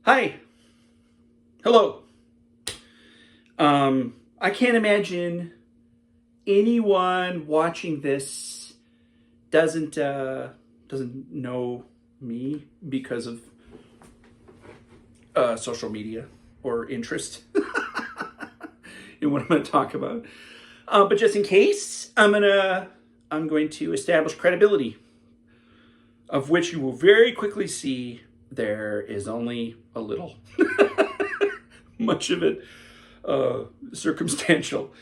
Hi. Hello. I can't imagine anyone watching this doesn't know me because of social media or interest in what I'm going to talk about. But just in case, I'm going to establish credibility, of which you will very quickly see there is only a little. Much of it circumstantial.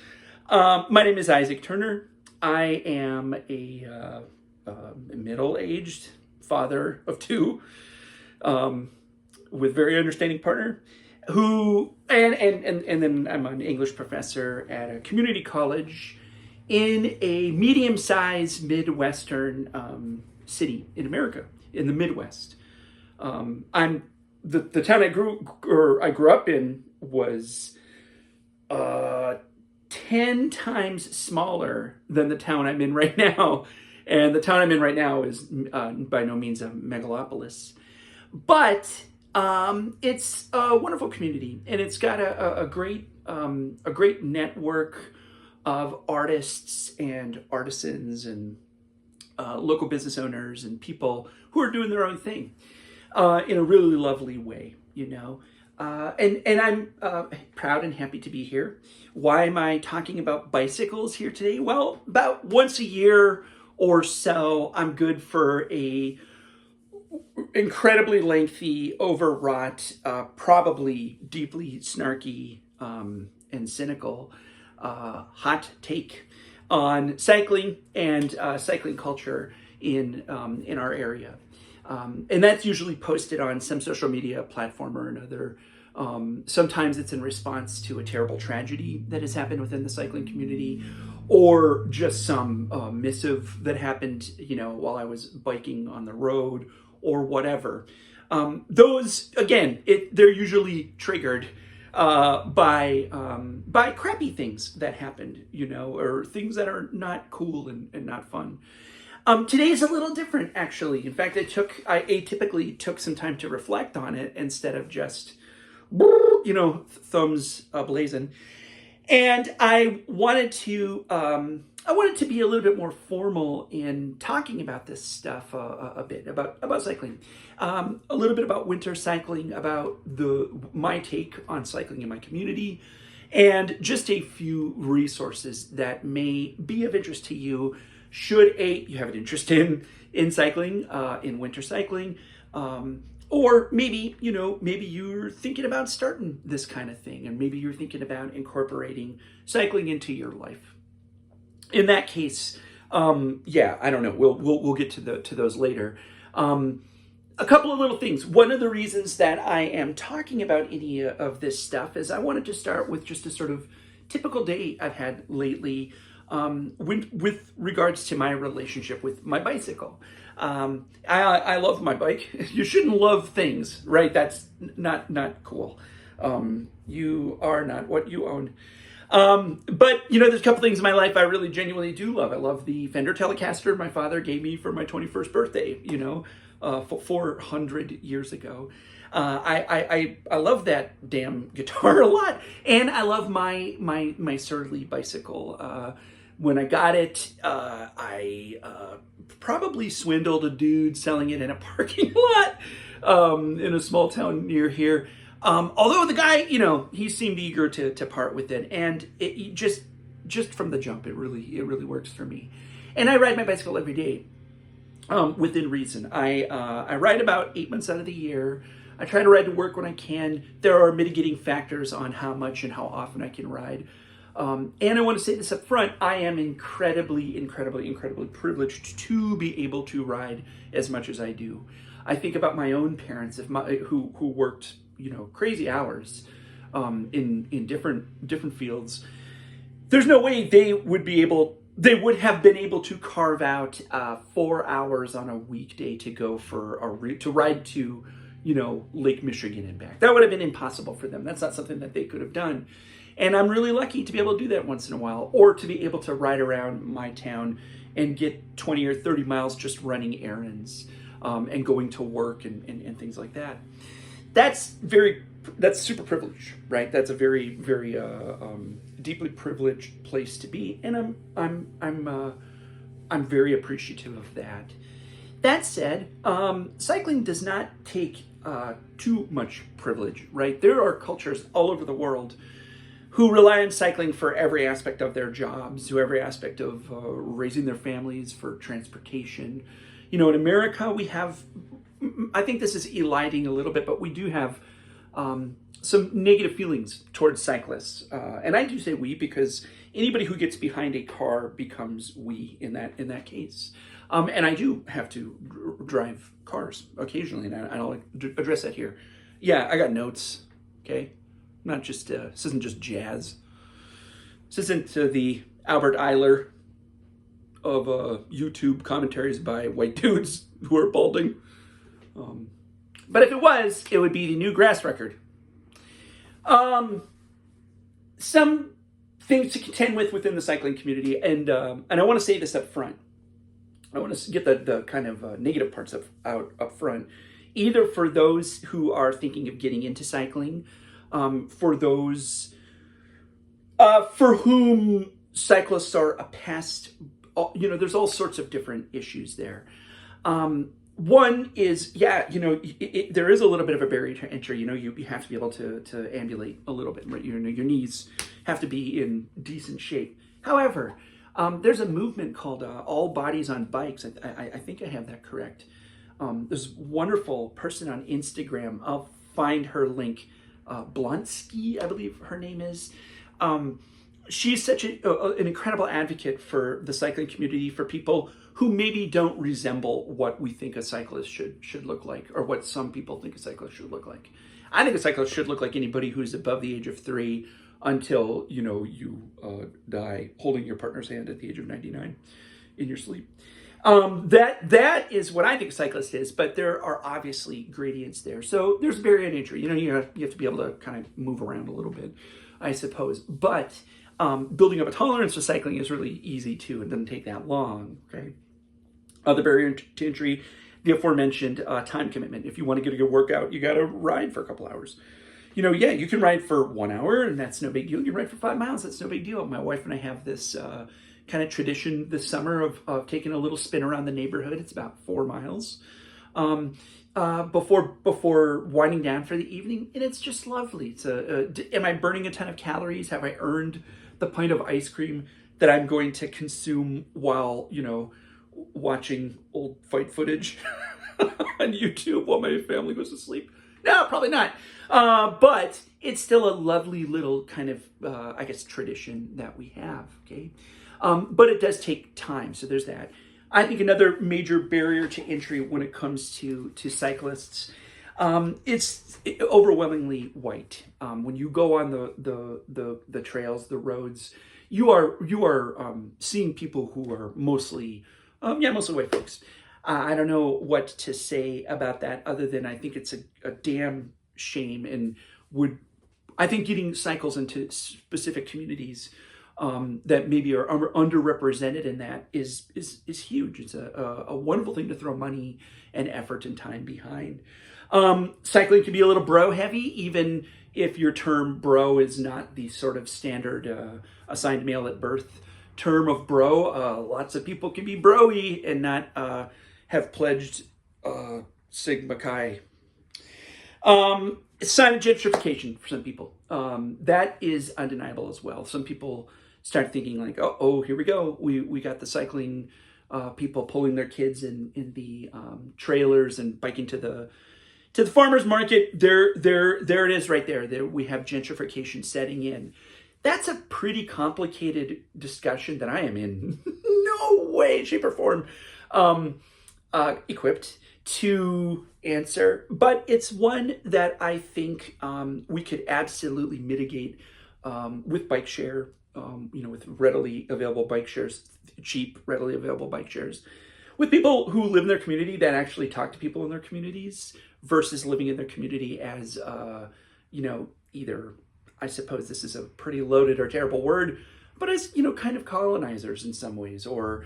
My name is Isaac Turner. I am a middle-aged father of two, with very understanding partner, and then I'm an English professor at a community college in a medium-sized Midwestern city in America, in the Midwest. I'm the town I grew up in was 10 times smaller than the town I'm in right now. And the town I'm in right now is by no means a megalopolis. But it's a wonderful community, and it's got a great network of artists and artisans and local business owners and people who are doing their own thing in a really lovely way, you know. And I'm proud and happy to be here. Why am I talking about bicycles here today? Well, about once a year or so, I'm good for a incredibly lengthy, overwrought, probably deeply snarky and cynical hot take on cycling and cycling culture in our area. And that's usually posted on some social media platform or another. Sometimes it's in response to a terrible tragedy that has happened within the cycling community, or just some missive that happened, while I was biking on the road or whatever. Those, again, they're usually triggered by crappy things that happened, or things that are not cool and not fun. Today is a little different, actually. In fact, I atypically took some time to reflect on it instead of just, thumbs blazing. And I wanted to be a little bit more formal in talking about this stuff a bit about cycling, a little bit about winter cycling, about my take on cycling in my community, and just a few resources that may be of interest to you. Should you have an interest in cycling, in winter cycling, or maybe you're thinking about starting this kind of thing, and maybe you're thinking about incorporating cycling into your life. In that case, I don't know. We'll get to those later. A couple of little things. One of the reasons that I am talking about any of this stuff is I wanted to start with just a sort of typical day I've had lately. With regards to my relationship with my bicycle. I love my bike. You shouldn't love things, right? That's not cool. You are not what you own. But there's a couple things in my life I really genuinely do love. I love the Fender Telecaster my father gave me for my 21st birthday, 400 years ago. I love that damn guitar a lot, and I love my Herlihy bicycle. When I got it, I probably swindled a dude selling it in a parking lot in a small town near here. Although the guy, he seemed eager to part with it, and it just from the jump, it really works for me. And I ride my bicycle every day, within reason. I ride about 8 months out of the year. I try to ride to work when I can. There are mitigating factors on how much and how often I can ride. And I want to say this up front, I am incredibly privileged to be able to ride as much as I do. I think about my own parents who worked, crazy hours in different fields. There's no way they would have been able to carve out 4 hours on a weekday to go to ride to Lake Michigan and back. That would have been impossible for them. That's not something that they could have done. And I'm really lucky to be able to do that once in a while, or to be able to ride around my town and get 20 or 30 miles just running errands and going to work and things like that. that's super privileged, right? That's a very very deeply privileged place to be, and I'm very appreciative of that. That said, cycling does not take too much privilege, right? There are cultures all over the world who rely on cycling for every aspect of their jobs, to every aspect of raising their families, for transportation. You know, in America, we have, I think this is eliding a little bit, but we do have some negative feelings towards cyclists. And I do say we because anybody who gets behind a car becomes we in that case. And I do have to drive cars occasionally, and I'll address that here. Yeah, I got notes, okay? Not just, this isn't just jazz. This isn't the Albert Eiler of YouTube commentaries by white dudes who are balding. But if it was, it would be the new grass record. Some things to contend with within the cycling community, and I want to say this up front. I want to get the kind of negative parts out up front, either for those who are thinking of getting into cycling, for those for whom cyclists are a pest. You know, there's all sorts of different issues there. One is, yeah, you know, there is a little bit of a barrier to entry. You know, you have to be able to ambulate a little bit, right? You know, your knees have to be in decent shape. However, there's a movement called All Bodies on Bikes. I think I have that correct. There's a wonderful person on Instagram. I'll find her link. Blonsky, I believe her name is. She's such an incredible advocate for the cycling community, for people who maybe don't resemble what we think a cyclist should look like, or what some people think a cyclist should look like. I think a cyclist should look like anybody who's above the age of 3 until, you know, you die holding your partner's hand at the age of 99 in your sleep. That is what I think a cyclist is, but there are obviously gradients there. So there's a barrier to entry. You know, you have to be able to kind of move around a little bit, I suppose. But building up a tolerance for cycling is really easy too. It doesn't take that long, okay? The barrier to entry, the aforementioned time commitment. If you want to get a good workout, you got to ride for a couple hours. You know, yeah, you can ride for 1 hour, and that's no big deal. You can ride for 5 miles, that's no big deal. My wife and I have this kind of tradition this summer of taking a little spin around the neighborhood. It's about 4 miles before winding down for the evening, and it's just lovely. It's am I burning a ton of calories? Have I earned the pint of ice cream that I'm going to consume while, you know, watching old fight footage on YouTube while my family goes to sleep? No, probably not. But it's still a lovely little kind of, I guess, tradition that we have, okay? But it does take time, so there's that. I think another major barrier to entry when it comes to cyclists, it's overwhelmingly white. When you go on the trails, the roads, you are seeing people who are mostly white folks. I don't know what to say about that other than I think it's a damn shame, and I think getting cycles into specific communities that maybe are underrepresented in that is huge. It's a wonderful thing to throw money and effort and time behind. Cycling can be a little bro heavy, even if your term bro is not the sort of standard assigned male at birth term of bro. Lots of people can be bro-y and not have pledged Sigma Chi. It's a sign of gentrification for some people. That is undeniable as well. Some people start thinking like, oh, here we go. We got the cycling people pulling their kids in the trailers and biking to the farmer's market. There it is right there. There we have gentrification setting in. That's a pretty complicated discussion that I am in no way, shape, or form equipped to answer, but it's one that I think we could absolutely mitigate with bike share, with readily available bike shares, cheap, readily available bike shares, with people who live in their community that actually talk to people in their communities versus living in their community as, either, I suppose this is a pretty loaded or terrible word, but as, kind of colonizers in some ways, or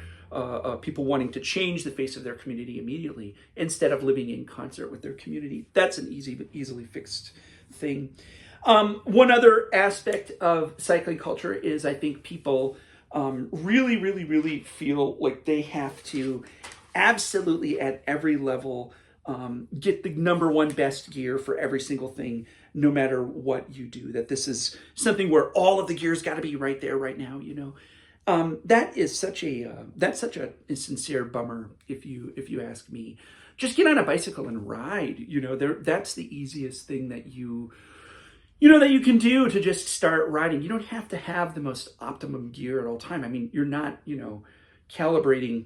people wanting to change the face of their community immediately instead of living in concert with their community. That's an easily fixed thing. One other aspect of cycling culture is I think people really feel like they have to absolutely at every level get the number one best gear for every single thing, no matter what you do. That this is something where all of the gear's got to be right there, right now. That is such a sincere bummer. If you ask me, just get on a bicycle and ride. That's the easiest thing that that you can do to just start riding. You don't have to have the most optimum gear at all time. I mean, you're not calibrating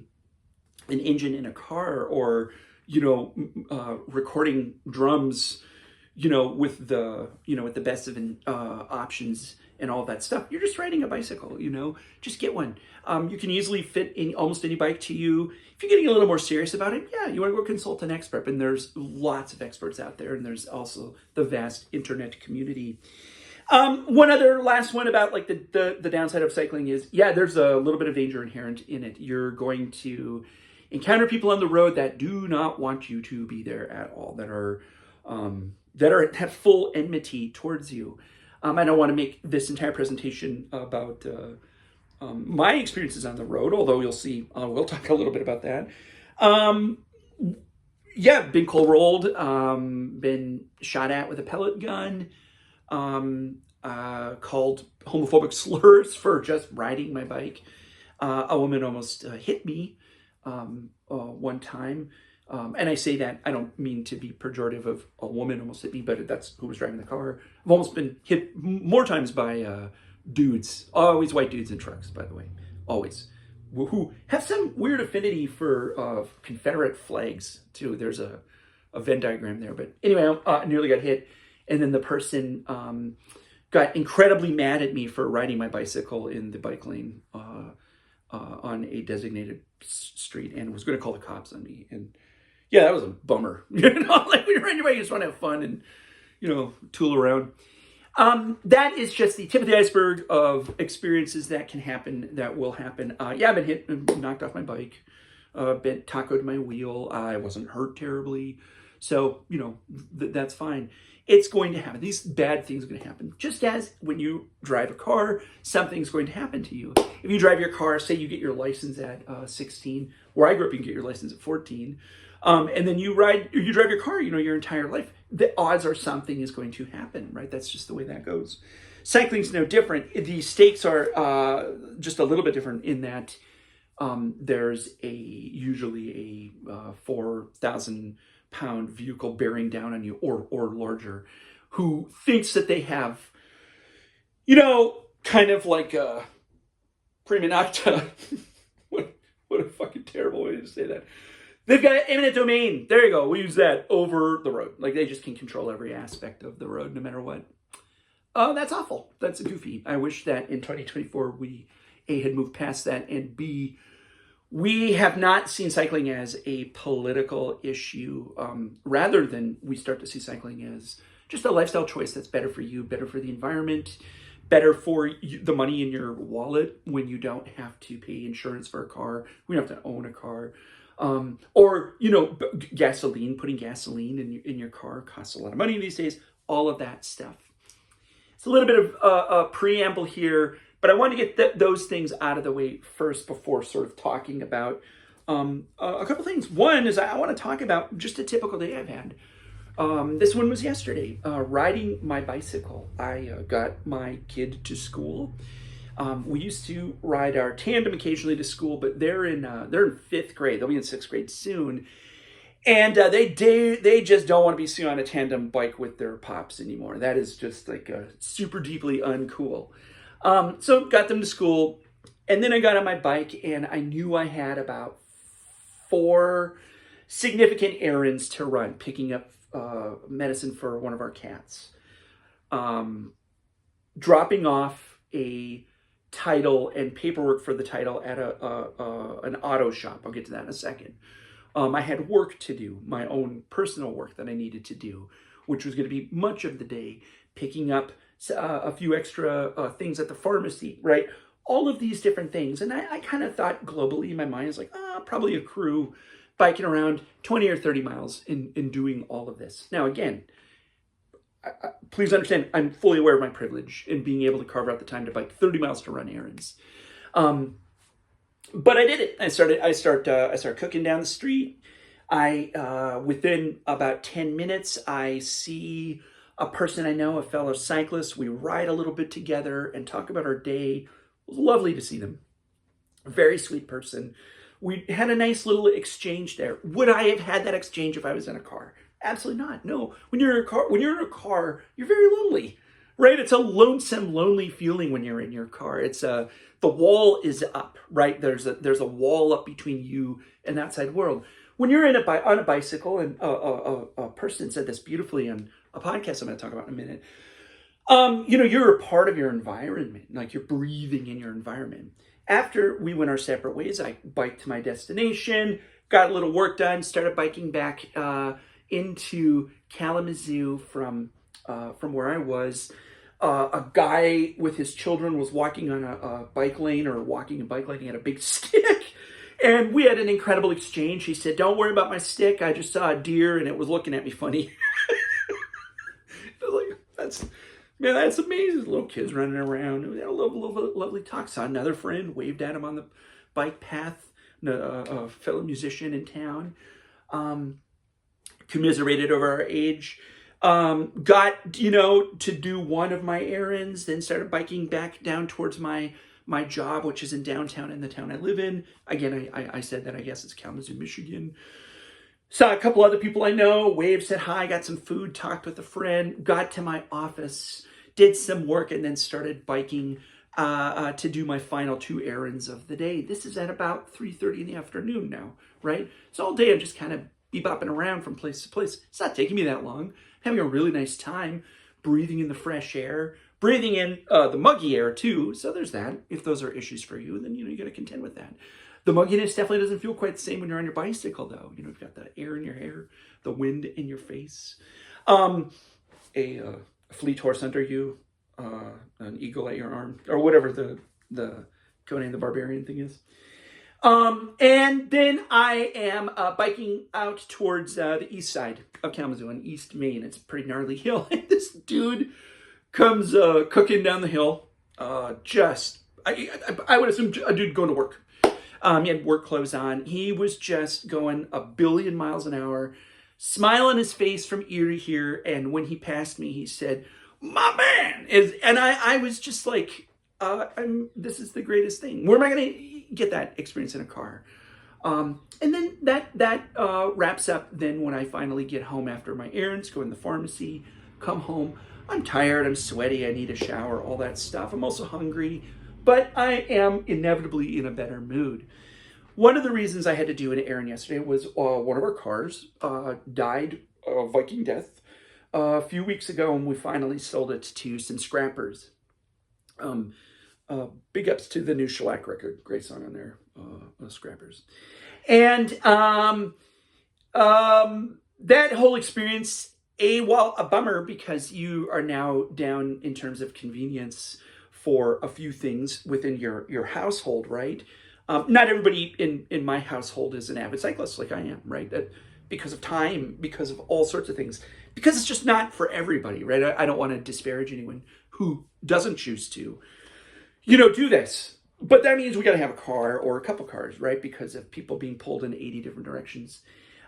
an engine in a car or recording drums with the best of options and all that stuff. You're just riding a bicycle. Just get one. You can easily fit in almost any bike to you. If you're getting a little more serious about it, yeah, you want to go consult an expert, and there's lots of experts out there, and there's also the vast internet community. One other last one about like the downside of cycling is, yeah, there's a little bit of danger inherent in it. You're going to encounter people on the road that do not want you to be there at all, that have full enmity towards you. I don't want to make this entire presentation about my experiences on the road, although you'll see, we'll talk a little bit about that. Yeah, been cold rolled, been shot at with a pellet gun, called homophobic slurs for just riding my bike. A woman almost hit me one time. And I say that, I don't mean to be pejorative of a woman almost hit me, but that's who was driving the car. I've almost been hit more times by dudes, always white dudes in trucks, by the way, always, who have some weird affinity for Confederate flags, too. There's a Venn diagram there. But anyway, I nearly got hit. And then the person got incredibly mad at me for riding my bicycle in the bike lane on a designated street and was going to call the cops on me. And yeah, that was a bummer. Like when you're riding your bike, you just want to have fun and, tool around. That is just the tip of the iceberg of experiences that can happen, that will happen. Yeah, I've been hit and knocked off my bike, bent tacoed my wheel. I wasn't hurt terribly. So, that's fine. It's going to happen. These bad things are going to happen. Just as when you drive a car, something's going to happen to you. If you drive your car, say you get your license at 16, where I grew up, you can get your license at 14. And then you drive your car, your entire life. The odds are something is going to happen, right? That's just the way that goes. Cycling's no different. The stakes are just a little bit different in that there's usually a 4,000-pound vehicle bearing down on you or larger, who thinks that they have, kind of like a prima nocta. What a fucking terrible way to say that. They've got eminent domain. There you go. We use that over the road. Like they just can control every aspect of the road, no matter what. That's awful. That's goofy. I wish that in 2024 we A, had moved past that, and B, we have not seen cycling as a political issue, rather than we start to see cycling as just a lifestyle choice that's better for you, better for the environment, better for the money in your wallet when you don't have to pay insurance for a car, we don't have to own a car. Or gasoline, putting gasoline in your car costs a lot of money these days, all of that stuff. It's a little bit of a preamble here, but I want to get those things out of the way first before sort of talking about a couple things. One is I want to talk about just a typical day I've had. This one was yesterday, riding my bicycle. I got my kid to school. We used to ride our tandem occasionally to school, but they're in 5th grade. They'll be in 6th grade soon. And they just don't want to be seen on a tandem bike with their pops anymore. That is just like super deeply uncool. So got them to school, and then I got on my bike, and I knew I had about 4 significant errands to run, picking up medicine for one of our cats, dropping off a title and paperwork for the title at an auto shop. I'll get to that in a second. I had work to do, my own personal work that I needed to do, which was going to be much of the day, picking up a few extra things at the pharmacy, right? all of these different things. And I kind of thought globally in my mind, is like, probably a crew biking around 20 or 30 miles in doing all of this. Now, again, please understand, I'm fully aware of my privilege in being able to carve out the time to bike 30 miles to run errands. But I did it. I started cooking down the street. Within about 10 minutes, I see a person I know, a fellow cyclist. We ride a little bit together and talk about our day. It was lovely to see them. Very sweet person. We had a nice little exchange there. Would I have had that exchange if I was in a car? Absolutely not. No. When you're in a car, you're very lonely, right? It's a lonesome, lonely feeling when you're in your car. It's the wall is up, right? There's a wall up between you and the outside world. When you're on a bicycle, and a person said this beautifully on a podcast I'm going to talk about in a minute. You're a part of your environment, like you're breathing in your environment. After we went our separate ways, I biked to my destination, got a little work done, started biking back into Kalamazoo from where I was. A guy with his children was walking on a bike lane or walking a bike lane. He had a big stick. And we had an incredible exchange. He said, "Don't worry about my stick. I just saw a deer and it was looking at me funny." I was like, that's amazing. Little kids running around. We had a lovely talk. Saw another friend, waved at him on the bike path, a fellow musician in town. Commiserated over our age. Got, to do one of my errands, then started biking back down towards my job, which is in downtown in the town I live in. Again, I said that, I guess it's Kalamazoo, Michigan. Saw a couple other people I know, waved, said hi, got some food, talked with a friend, got to my office, did some work, and then started biking to do my final 2 errands of the day. This is at about 3:30 in the afternoon now, right? So all day I'm just kind of bebopping around from place to place. It's not taking me that long. Having a really nice time, breathing in the fresh air, breathing in the muggy air too. So there's that. If those are issues for you, then you got to contend with that. The mugginess definitely doesn't feel quite the same when you're on your bicycle, though. You've got the air in your hair, the wind in your face, a fleet horse under you, an eagle at your arm, or whatever the Conan the Barbarian thing is. And then I am biking out towards the east side of Kalamazoo on East Main. It's a pretty gnarly hill. And this dude comes cooking down the hill. I would assume a dude going to work. He had work clothes on. He was just going a billion miles an hour, smile on his face from ear to ear. And when he passed me, he said, "My man!" And I was just like, this is the greatest thing. Where am I going to get that experience in a car? And then that wraps up then when I finally get home after my errands, go in the pharmacy, come home. I'm tired, I'm sweaty, I need a shower, all that stuff. I'm also hungry, but I am inevitably in a better mood. One of the reasons I had to do an errand yesterday was one of our cars died a Viking death a few weeks ago, and we finally sold it to some scrappers. Big ups to the new Shellac record. Great song on there, Scrappers. And that whole experience, while a bummer because you are now down in terms of convenience for a few things within your household, right? Not everybody in my household is an avid cyclist like I am, right? Because of time, because of all sorts of things, because it's just not for everybody, right? I don't want to disparage anyone who doesn't choose to, do this. But that means we got to have a car or a couple cars, right? Because of people being pulled in 80 different directions.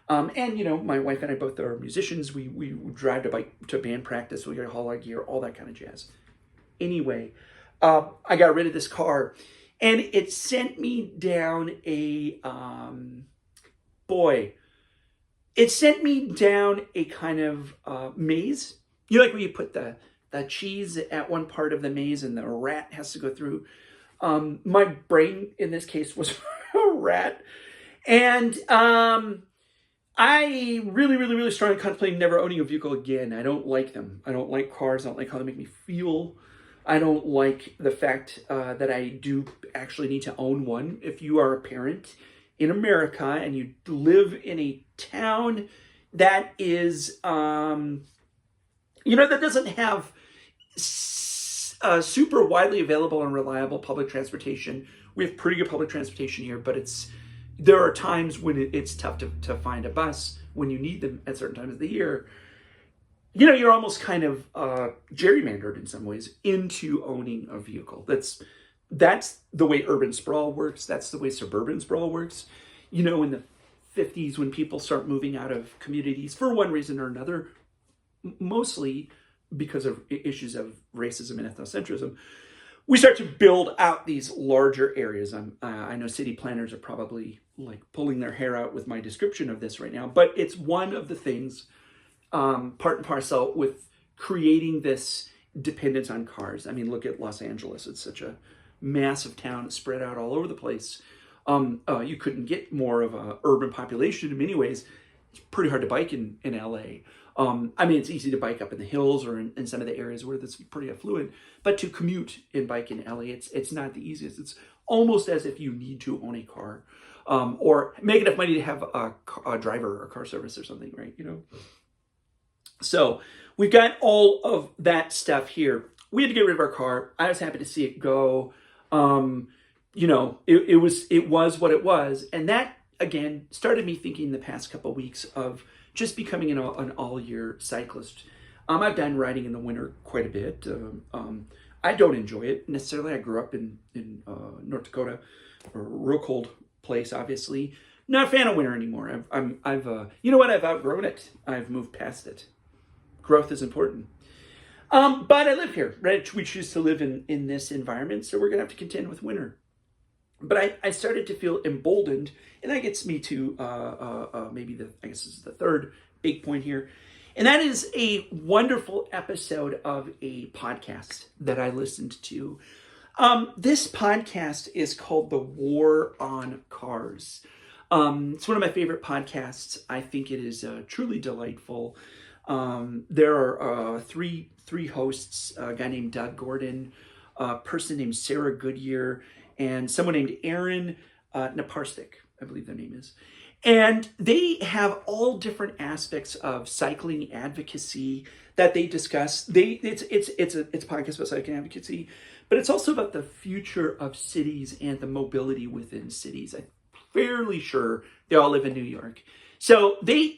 And, my wife and I both are musicians. We drive to band practice. We got to haul our gear, all that kind of jazz. Anyway, I got rid of this car and it sent me down it sent me down a kind of maze. Like when you put the cheese at one part of the maze and the rat has to go through. My brain in this case was a rat. And I really, really, really strongly contemplating never owning a vehicle again. I don't like them. I don't like cars. I don't like how they make me feel. I don't like the fact that I do actually need to own one. If you are a parent in America and you live in a town that is, that doesn't have super widely available and reliable public transportation. We have pretty good public transportation here, but there are times when it's tough to find a bus when you need them at certain times of the year. You're almost kind of gerrymandered in some ways into owning a vehicle. That's the way urban sprawl works. That's the way suburban sprawl works. In the 50s, when people start moving out of communities for one reason or another, mostly because of issues of racism and ethnocentrism, we start to build out these larger areas. I know city planners are probably like pulling their hair out with my description of this right now, but it's one of the things, part and parcel with creating this dependence on cars. I mean, look at Los Angeles. It's such a massive town spread out all over the place. You couldn't get more of a urban population in many ways. It's pretty hard to bike in LA. It's easy to bike up in the hills or in some of the areas where that's pretty affluent, but to commute and bike in LA, it's not the easiest. It's almost as if you need to own a car, or make enough money to have a driver or car service or something, right? So we've got all of that stuff here. We had to get rid of our car. I was happy to see it go. It was what it was. And that, again, started me thinking the past couple of weeks of just becoming an all-year cyclist. I've been riding in the winter quite a bit. I don't enjoy it necessarily. I grew up in North Dakota, a real cold place, obviously. Not a fan of winter anymore. I've outgrown it. I've moved past it. Growth is important. But I live here, right? We choose to live in this environment, so we're going to have to contend with winter. But I started to feel emboldened, and that gets me to maybe I guess this is the third big point here. And that is a wonderful episode of a podcast that I listened to. This podcast is called The War on Cars. It's one of my favorite podcasts. I think it is truly delightful. There are three hosts, a guy named Doug Gordon, a person named Sarah Goodyear, and someone named Aaron Naparstik, I believe their name is. And they have all different aspects of cycling advocacy that they discuss. It's a podcast about cycling advocacy, but it's also about the future of cities and the mobility within cities. I'm fairly sure they all live in New York. So they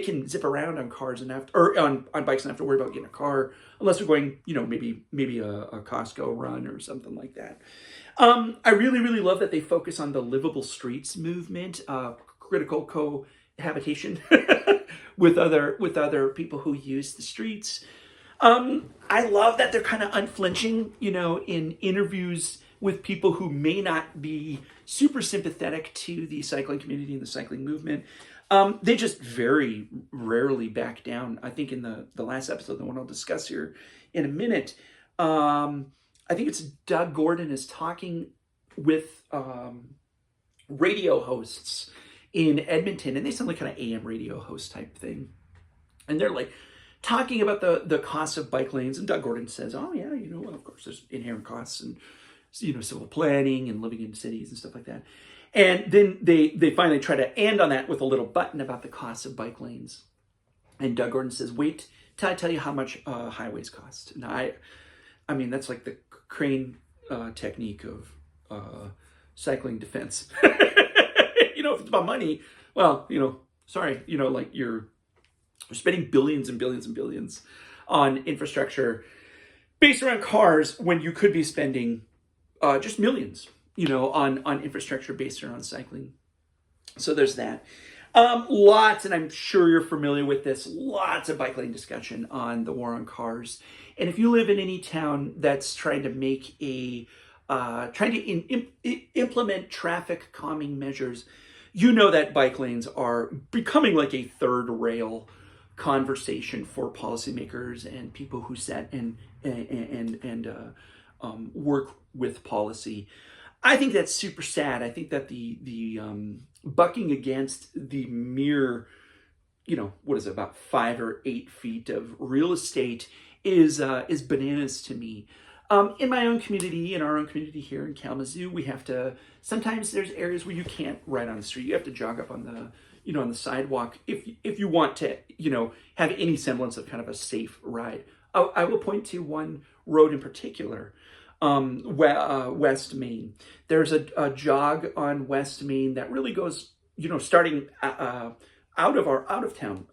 can zip around on cars or on bikes and have to worry about getting a car unless we're going, maybe a Costco run or something like that. I really, really love that they focus on the livable streets movement, critical cohabitation with other people who use the streets. I love that they're kind of unflinching, in interviews with people who may not be super sympathetic to the cycling community and the cycling movement. They just very rarely back down. I think in the last episode, the one I'll discuss here in a minute, I think it's Doug Gordon is talking with radio hosts in Edmonton, and they sound like kind of AM radio host type thing. And they're like talking about the cost of bike lanes, and Doug Gordon says, oh yeah, of course there's inherent costs and civil planning and living in cities and stuff like that. And then they finally try to end on that with a little button about the cost of bike lanes. And Doug Gordon says, wait till I tell you how much highways cost. Now, I mean, that's like the crane technique of cycling defense. If it's about money, well, sorry, like you're spending billions and billions and billions on infrastructure based around cars when you could be spending just millions, on infrastructure based around cycling. So there's that. Lots, and I'm sure you're familiar with this, lots of bike lane discussion on the war on cars. And if you live in any town that's trying to make implement traffic calming measures, that bike lanes are becoming like a third rail conversation for policymakers and people who set and work with policy. I think that's super sad. I think that the bucking against the mere, about 5 or 8 feet of real estate is bananas to me. In my own community, in our own community here in Kalamazoo, sometimes there's areas where you can't ride on the street. You have to jog up on the sidewalk if you want to, have any semblance of kind of a safe ride. I will point to one road in particular, West Main. There's a jog on West Main that really goes, starting out of town.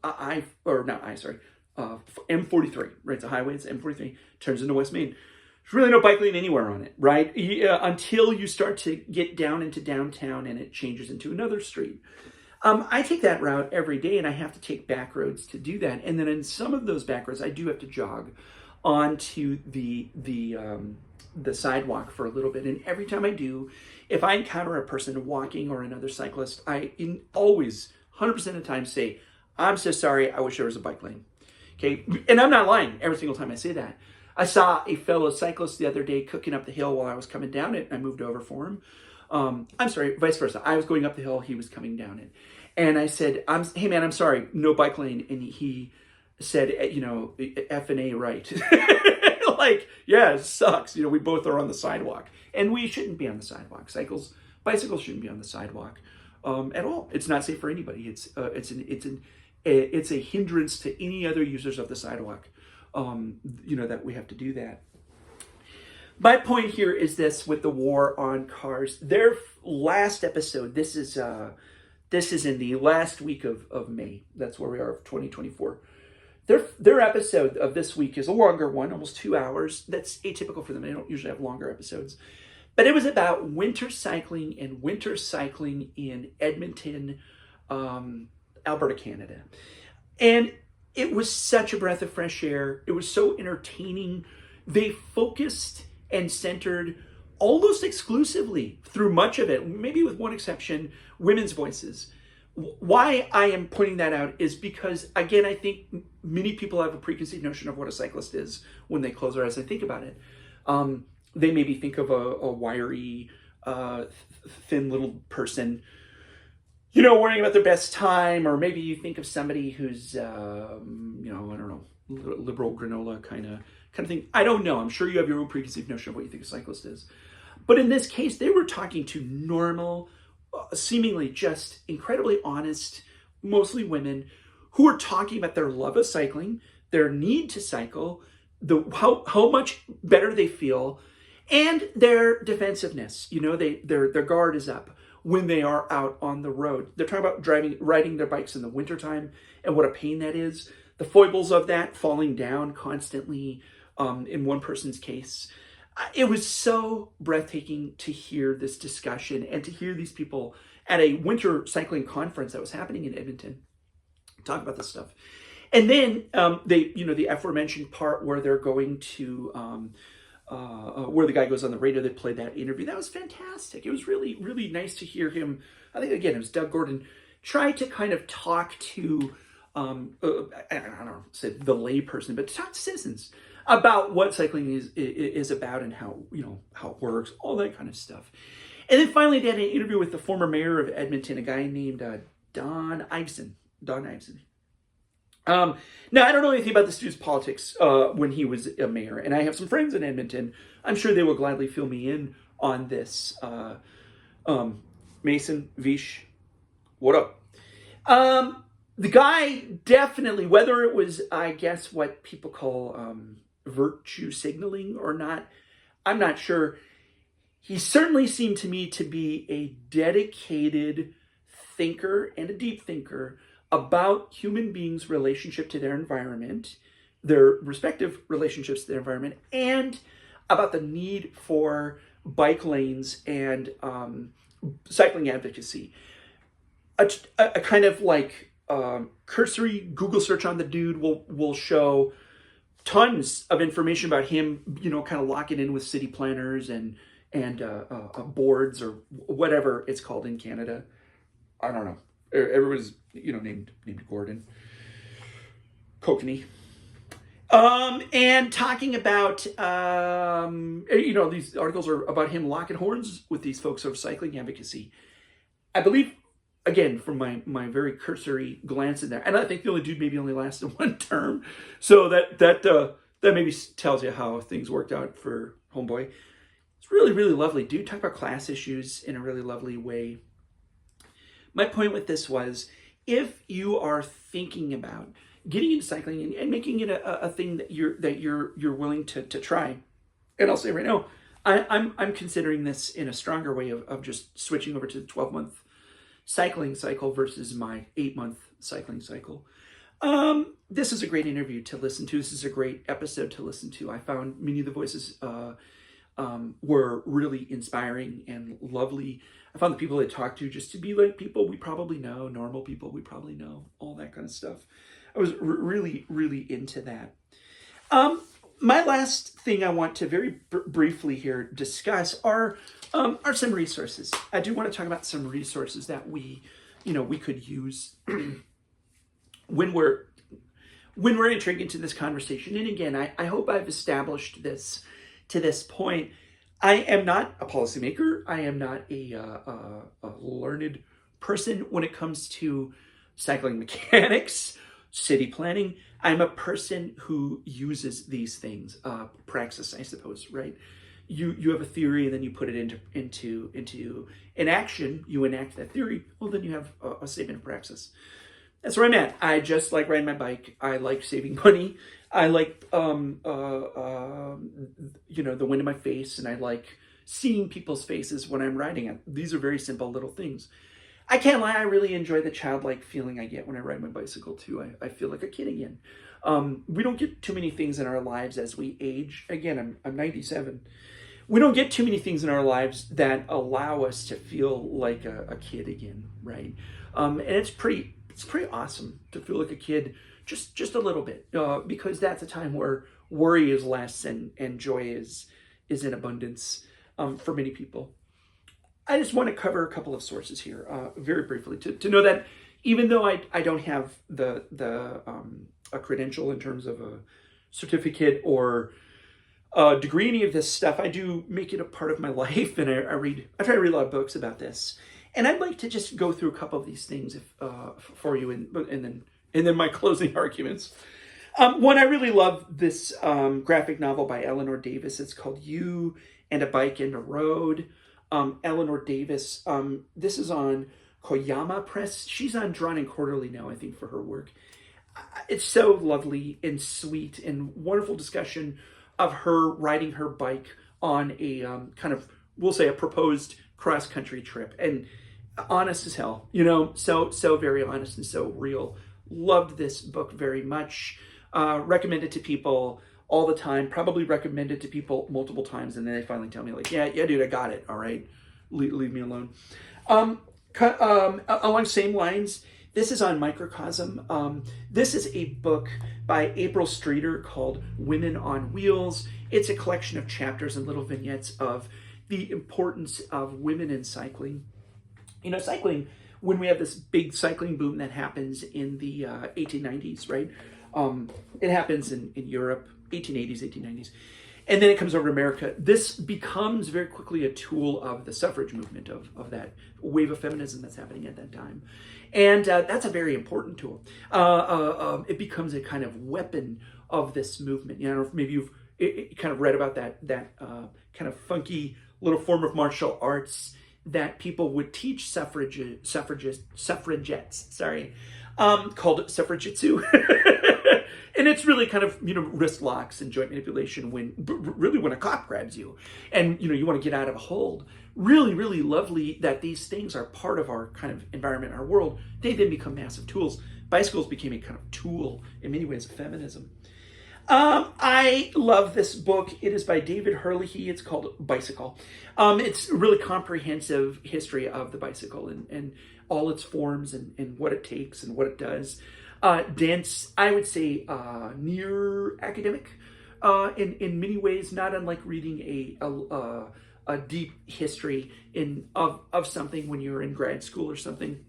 M43, right? It's a highway. It's M43 turns into West Main. There's really no bike lane anywhere on it, right? Until you start to get down into downtown and it changes into another street. I take that route every day, and I have to take back roads to do that. And then in some of those back roads, I do have to jog onto the sidewalk for a little bit. And every time I do, if I encounter a person walking or another cyclist, I always 100% of the time say, "I'm so sorry. I wish there was a bike lane." Okay, and I'm not lying every single time I say that. I saw a fellow cyclist the other day cooking up the hill while I was coming down it. I moved over for him. I'm sorry, vice versa. I was going up the hill, he was coming down it. And I said, "Hey man, I'm sorry, no bike lane." And he said, F and A right. Like, yeah, it sucks. We both are on the sidewalk. And we shouldn't be on the sidewalk. Bicycles shouldn't be on the sidewalk at all. It's not safe for anybody. It's a hindrance to any other users of the sidewalk, that we have to do that. My point here is this with the war on cars. Their last episode, this is in the last week of May. That's where we are of 2024. Their episode of this week is a longer one, almost 2 hours. That's atypical for them. They don't usually have longer episodes. But it was about winter cycling in Edmonton, Alberta, Canada. And it was such a breath of fresh air. It was so entertaining. They focused and centered almost exclusively through much of it, maybe with one exception, women's voices. Why I am pointing that out is because, again, I think many people have a preconceived notion of what a cyclist is when they close their eyes and think about it. They maybe think of a wiry, thin little person, worrying about their best time, or maybe you think of somebody who's, I don't know, liberal granola kind of thing. I don't know. I'm sure you have your own preconceived notion of what you think a cyclist is. But in this case, they were talking to normal, seemingly just incredibly honest, mostly women, who are talking about their love of cycling, their need to cycle, how much better they feel, and their defensiveness. Their guard is up when they are out on the road. They're talking about riding their bikes in the wintertime and what a pain that is. The foibles of that, falling down constantly, in one person's case. It was so breathtaking to hear this discussion and to hear these people at a winter cycling conference that was happening in Edmonton talk about this stuff. And then the aforementioned part where they're going to where the guy goes on the radio, they played that interview. That was fantastic. It was really, really nice to hear him. I think, again, it was Doug Gordon, try to kind of talk to, I don't know, say the lay person, but to talk to citizens about what cycling is about and how it works, all that kind of stuff. And then finally, they had an interview with the former mayor of Edmonton, a guy named Don Iveson. Now, I don't know anything about this dude's politics when he was a mayor, and I have some friends in Edmonton. I'm sure they will gladly fill me in on this. Mason, Vish, what up? The guy definitely, whether it was, I guess, what people call virtue signaling or not, I'm not sure. He certainly seemed to me to be a dedicated thinker and a deep thinker about human beings' relationship to their environment, their respective relationships to their environment, and about the need for bike lanes and cycling advocacy. A kind of like cursory Google search on the dude will show tons of information about him, kind of locking in with city planners and boards or whatever it's called in Canada. I don't know. Everyone's, named Gordon. Kokanee. And talking about, these articles are about him locking horns with these folks of cycling advocacy. I believe, again, from my very cursory glance in there, and I think the only dude maybe only lasted one term, so that maybe tells you how things worked out for homeboy. It's really, really lovely dude. Talk about class issues in a really lovely way. My point with this was, if you are thinking about getting into cycling and making it a thing that you're willing to try. And I'll say right now, I'm considering this in a stronger way of just switching over to the 12-month cycling cycle versus my 8-month cycling cycle. This is a great interview to listen to. This is a great episode to listen to. I found many of the voices were really inspiring and lovely. I found the people I talked to just to be like people we probably know, normal people we probably know, all that kind of stuff. I was really, really into that. My last thing I want to very briefly here discuss are some resources. I do want to talk about some resources that we could use when we're entering into this conversation. And again, I hope I've established this to this point. I am not a policymaker. I am not a learned person when it comes to cycling mechanics, city planning. I'm a person who uses these things, praxis, I suppose, right? You have a theory and then you put it into an action. You enact that theory. Well, then you have a statement of praxis. That's where I'm at. I just like riding my bike. I like saving money. I like the wind in my face, and I like seeing people's faces when I'm riding it. These are very simple little things. I can't lie, I really enjoy the childlike feeling I get when I ride my bicycle too. I feel like a kid again. We don't get too many things in our lives as we age. Again, I'm 97. We don't get too many things in our lives that allow us to feel like a kid again, right? And it's pretty awesome to feel like a kid just a little bit, because that's a time where worry is less and joy is in abundance for many people. I just want to cover a couple of sources here very briefly to know that even though I don't have a credential in terms of a certificate or a degree, any of this stuff, I do make it a part of my life, and I try to read a lot of books about this. And I'd like to just go through a couple of these things for you, and then my closing arguments. One, I really love this graphic novel by Eleanor Davis. It's called You and a Bike and a Road. Eleanor Davis, this is on Koyama Press. She's on Drawn and Quarterly now, I think, for her work. It's so lovely and sweet and wonderful discussion of her riding her bike on a kind of, we'll say, a proposed cross-country trip. And honest as hell, so very honest and so real. Loved this book very much. Recommend it to people all the time. Probably recommend it to people multiple times, and then they finally tell me, like, yeah, dude, I got it. All right, leave me alone. Along same lines, this is on Microcosm. This is a book by April Streeter called Women on Wheels. It's a collection of chapters and little vignettes of the importance of women in cycling. Cycling, when we have this big cycling boom that happens in the 1890s, right? It happens in Europe, 1880s, 1890s. And then it comes over to America. This becomes very quickly a tool of the suffrage movement, of that wave of feminism that's happening at that time. And that's a very important tool. It becomes a kind of weapon of this movement. Maybe you've kind of read about that kind of funky little form of martial arts that people would teach suffragettes, called suffragitsu. And it's really kind of, wrist locks and joint manipulation when a cop grabs you and, you want to get out of a hold. Really, really lovely that these things are part of our kind of environment, our world. They then become massive tools. Bicycles became a kind of tool in many ways of feminism. I love this book. It is by David Herlihy. It's called Bicycle. It's a really comprehensive history of the bicycle and all its forms and what it takes and what it does. Dense, I would say, near academic in many ways, not unlike reading a deep history of something when you're in grad school or something.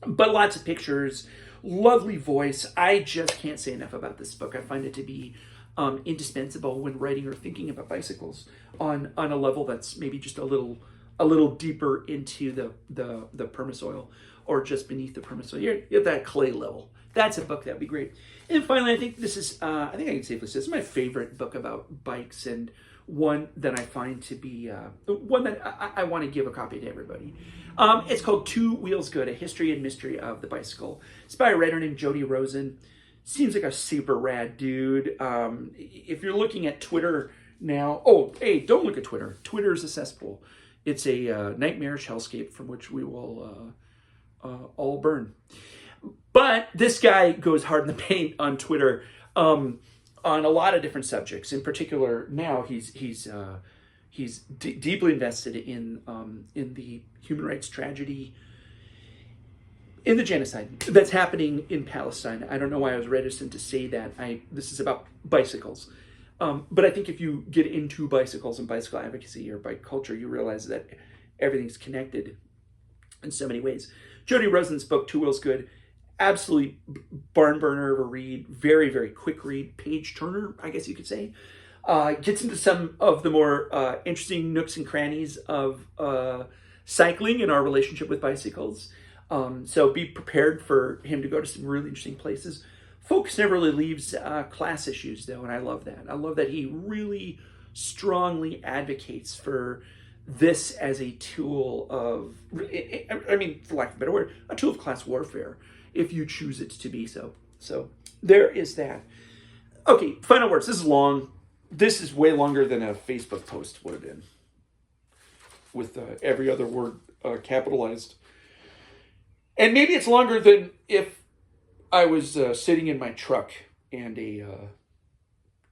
But lots of pictures, lovely voice. I just can't say enough about this book. I find it to be indispensable when writing or thinking about bicycles on a level that's maybe just a little deeper into the permasoil or just beneath the permasoil. You're at that clay level. That's a book that would be great. And finally, I think this is, I think I can safely say this is my favorite book about bikes, and one that I find to be, one that I want to give a copy to everybody. It's called Two Wheels Good, A History and Mystery of the Bicycle. It's by a writer named Jody Rosen. seems like a super rad dude. If you're looking at Twitter now, oh, hey, don't look at Twitter. Twitter is a cesspool. It's a nightmarish hellscape from which we will all burn. But this guy goes hard in the paint on Twitter on a lot of different subjects. In particular, now he's deeply invested in the human rights tragedy, in the genocide that's happening in Palestine. I don't know why I was reticent to say that. This is about bicycles. But I think if you get into bicycles and bicycle advocacy or bike culture, you realize that everything's connected in so many ways. Jody Rosen's book, Two Wheels Good, absolutely barn burner of a read. Very, very quick read. Page turner, I guess you could say. Gets into some of the more interesting nooks and crannies of cycling and our relationship with bicycles. So be prepared for him to go to some really interesting places. Focus never really leaves class issues, though, and I love that. I love that he really strongly advocates for this as a tool of, I mean, for lack of a better word, a tool of class warfare, if you choose it to be so. So there is that. Okay, final words. This is long. This is way longer than a Facebook post would have been, with every other word capitalized. And maybe it's longer than if I was sitting in my truck and a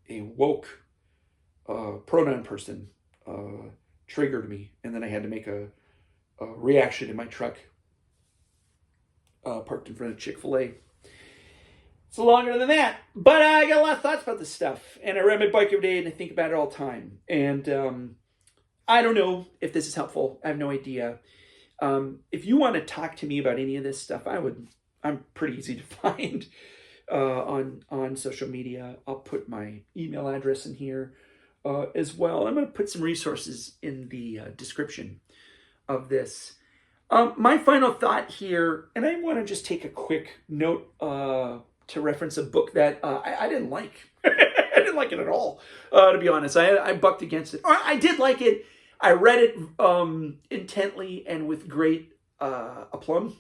woke pronoun person triggered me, and then I had to make a reaction in my truck parked in front of Chick-fil-A. It's longer than that, but I got a lot of thoughts about this stuff, and I ride my bike every day, and I think about it all the time. And I don't know if this is helpful. I have no idea. If you want to talk to me about any of this stuff, I'm pretty easy to find on social media. I'll put my email address in here as well. I'm going to put some resources in the description of this. My final thought here, and I want to just take a quick note to reference a book that I didn't like. I didn't like it at all, to be honest. I bucked against it. I did like it. I read it intently and with great aplomb.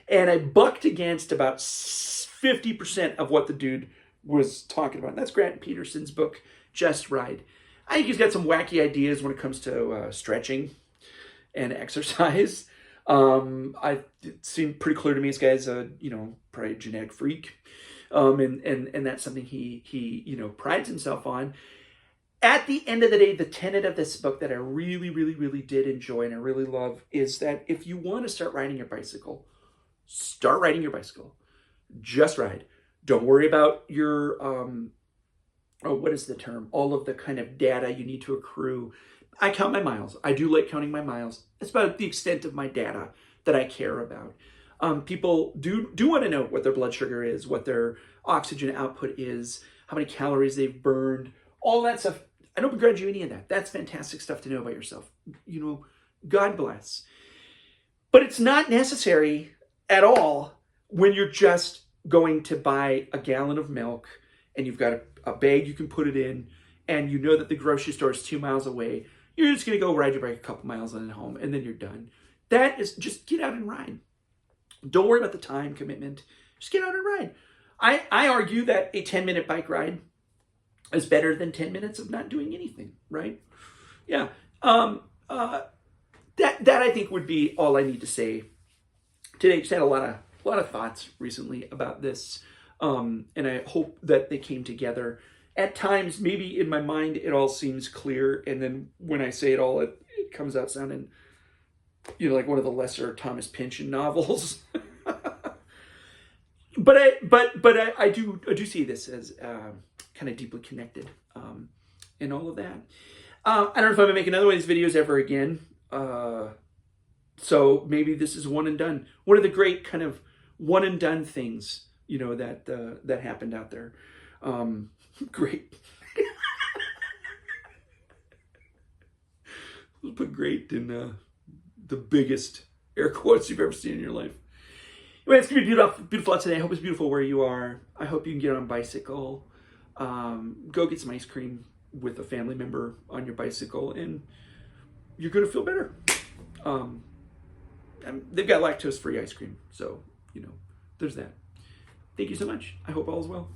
And I bucked against about 50% of what the dude was talking about. And that's Grant Peterson's book, Just Ride. I think he's got some wacky ideas when it comes to stretching and exercise. It seemed pretty clear to me this guy's a, probably a genetic freak. And that's something he prides himself on. At the end of the day, the tenet of this book that I really, really, really did enjoy and I really love is that if you want to start riding your bicycle, start riding your bicycle. Just ride. Don't worry about your, what is the term? All of the kind of data you need to accrue. I count my miles. I do like counting my miles. It's about the extent of my data that I care about. People do want to know what their blood sugar is, what their oxygen output is, how many calories they've burned, all that stuff. I don't begrudge you any of that. That's fantastic stuff to know about yourself. God bless. But it's not necessary at all when you're just going to buy a gallon of milk and you've got a bag you can put it in and you know that the grocery store is 2 miles away. You're just going to go ride your bike a couple miles and then home and then you're done. That is, just get out and ride. Don't worry about the time commitment. Just get out and ride. I argue that a 10-minute bike ride is better than 10 minutes of not doing anything, right? Yeah. That I think would be all I need to say today. Just had a lot of thoughts recently about this, and I hope that they came together. At times, maybe in my mind, it all seems clear, and then when I say it all, it comes out sounding, like one of the lesser Thomas Pynchon novels. But I do see this as kind of deeply connected in all of that. I don't know if I'm gonna make another one of these videos ever again. So maybe this is one and done. One of the great kind of one and done things, that happened out there. Great. We'll put great in the biggest air quotes you've ever seen in your life. Anyway, it's gonna be beautiful out today. I hope it's beautiful where you are. I hope you can get on a bicycle. Go get some ice cream with a family member on your bicycle, and you're gonna feel better. They've got lactose-free ice cream, so there's that. Thank you so much. I hope all is well.